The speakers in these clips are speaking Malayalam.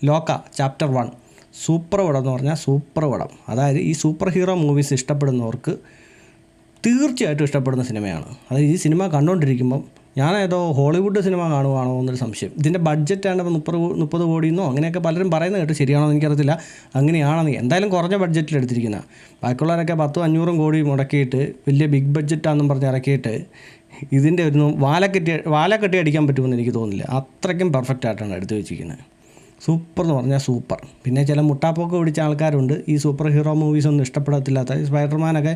ലോക്ക ചാപ്റ്റർ 1 സൂപ്പർ പടം എന്ന് പറഞ്ഞാൽ സൂപ്പർ പടം. അതായത് ഈ സൂപ്പർ ഹീറോ മൂവീസ് ഇഷ്ടപ്പെടുന്നവർക്ക് തീർച്ചയായിട്ടും ഇഷ്ടപ്പെടുന്ന സിനിമയാണ്. അതായത് ഈ സിനിമ കണ്ടുകൊണ്ടിരിക്കുമ്പം ഞാനേതോ ഹോളിവുഡ് സിനിമ കാണുവാണോ എന്നൊരു സംശയം. ഇതിൻ്റെ ബഡ്ജറ്റാണ് 30 കോടിയെന്നോ അങ്ങനെയൊക്കെ പലരും പറയുന്നത് കേട്ട്, ശരിയാണോ എന്ന് എനിക്കറിയത്തില്ല. അങ്ങനെയാണെന്ന് എന്തായാലും കുറഞ്ഞ ബഡ്ജറ്റിൽ എടുത്തിരിക്കുന്നത്. ബാക്കിയുള്ളവരൊക്കെ 10-500 കോടി മുടക്കിയിട്ട് വലിയ ബിഗ് ബഡ്ജറ്റാണെന്നും പറഞ്ഞ് ഇറക്കിയിട്ട് ഇതിൻ്റെ ഒരു വാലക്കെട്ടി അടിക്കാൻ പറ്റുമെന്ന് എനിക്ക് തോന്നുന്നില്ല. അത്രയ്ക്കും പെർഫെക്റ്റ് ആയിട്ടാണ് എടുത്തു വെച്ചിരിക്കുന്നത്. സൂപ്പർ എന്ന് പറഞ്ഞാൽ സൂപ്പർ. പിന്നെ ചില മുട്ടാപ്പൊക്കെ പിടിച്ച ആൾക്കാരുണ്ട് ഈ സൂപ്പർ ഹീറോ മൂവീസൊന്നും ഇഷ്ടപ്പെടത്തില്ലാത്ത. സ്പൈഡർമാനൊക്കെ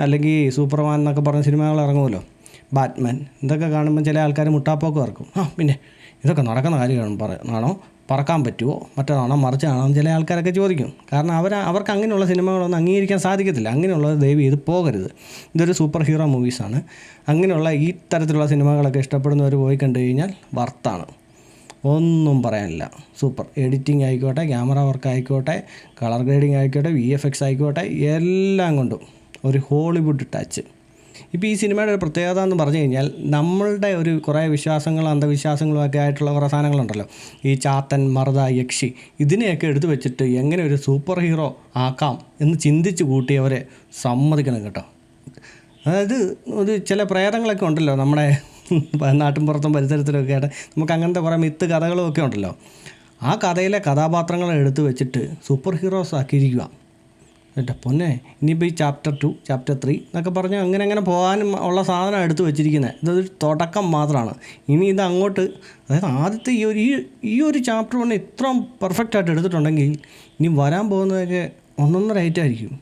അല്ലെങ്കിൽ സൂപ്പർമാൻ എന്നൊക്കെ പറഞ്ഞ സിനിമകൾ ഇറങ്ങുമല്ലോ, ബാറ്റ്മാൻ, ഇതൊക്കെ കാണുമ്പോൾ ചില ആൾക്കാർ മുട്ടാപ്പൊക്കെ ഇറക്കും. പിന്നെ ഇതൊക്കെ നടക്കുന്ന കാര്യമാണോ, പറക്കാൻ പറ്റുമോ, മറ്റേതാണോ മറിച്ചാണോ ചില ആൾക്കാരൊക്കെ ചോദിക്കും. കാരണം അവർക്ക് അങ്ങനെയുള്ള സിനിമകളൊന്നും അംഗീകരിക്കാൻ സാധിക്കത്തില്ല. അങ്ങനെയുള്ളത് ദയവ് ചെയ്ത് പോകരുത്. ഇതൊരു സൂപ്പർ ഹീറോ മൂവീസാണ്. അങ്ങനെയുള്ള ഈ തരത്തിലുള്ള സിനിമകളൊക്കെ ഇഷ്ടപ്പെടുന്നവർ പോയി കണ്ടു കഴിഞ്ഞാൽ വർത്താണ്, ഒന്നും പറയാനില്ല. സൂപ്പർ എഡിറ്റിംഗ് ആയിക്കോട്ടെ, ക്യാമറ വർക്ക് ആയിക്കോട്ടെ, കളർ ഗ്രേഡിങ് ആയിക്കോട്ടെ, VFX ആയിക്കോട്ടെ, എല്ലാം കൊണ്ടും ഒരു ഹോളിവുഡ് ടച്ച്. ഇപ്പോൾ ഈ സിനിമയുടെ ഒരു പ്രത്യേകത എന്ന് പറഞ്ഞു കഴിഞ്ഞാൽ നമ്മളുടെ ഒരു കുറേ വിശ്വാസങ്ങളും അന്ധവിശ്വാസങ്ങളും ഒക്കെ ആയിട്ടുള്ള കുറേ സാധനങ്ങളുണ്ടല്ലോ, ഈ ചാത്തൻ, മറുത, യക്ഷി, ഇതിനെയൊക്കെ എടുത്തു വെച്ചിട്ട് എങ്ങനെ ഒരു സൂപ്പർ ഹീറോ ആക്കാം എന്ന് ചിന്തിച്ച് കൂട്ടിയവരെ സമ്മതിക്കണം കേട്ടോ. അതായത് ഒരു ചില പ്രേതങ്ങളൊക്കെ ഉണ്ടല്ലോ നമ്മുടെ നാട്ടിൻപുറത്തും പരിസരത്തിലൊക്കെ ആയിട്ട്, നമുക്ക് അങ്ങനത്തെ കുറേ മിത്ത് കഥകളും ഒക്കെ ഉണ്ടല്ലോ. ആ കഥയിലെ കഥാപാത്രങ്ങളെ എടുത്ത് വെച്ചിട്ട് സൂപ്പർ ഹീറോസ് ആക്കിയിരിക്കുക. എൻ്റെ പൊന്നെ, ഇനിയിപ്പോൾ ഈ ചാപ്റ്റർ 2 ചാപ്റ്റർ 3 എന്നൊക്കെ പറഞ്ഞ് അങ്ങനെ പോകാനും ഉള്ള സാധനം എടുത്ത് വെച്ചിരിക്കുന്നത്. ഇതൊരു തുടക്കം മാത്രമാണ്. ഇനി ഇത് അങ്ങോട്ട്, അതായത് ആദ്യത്തെ ഈ ഒരു ചാപ്റ്റർ 1 ഇത്രയും പെർഫെക്റ്റായിട്ട് എടുത്തിട്ടുണ്ടെങ്കിൽ ഇനി വരാൻ പോകുന്നതൊക്കെ ഒന്നൊന്നര ഐറ്റമായിരിക്കും.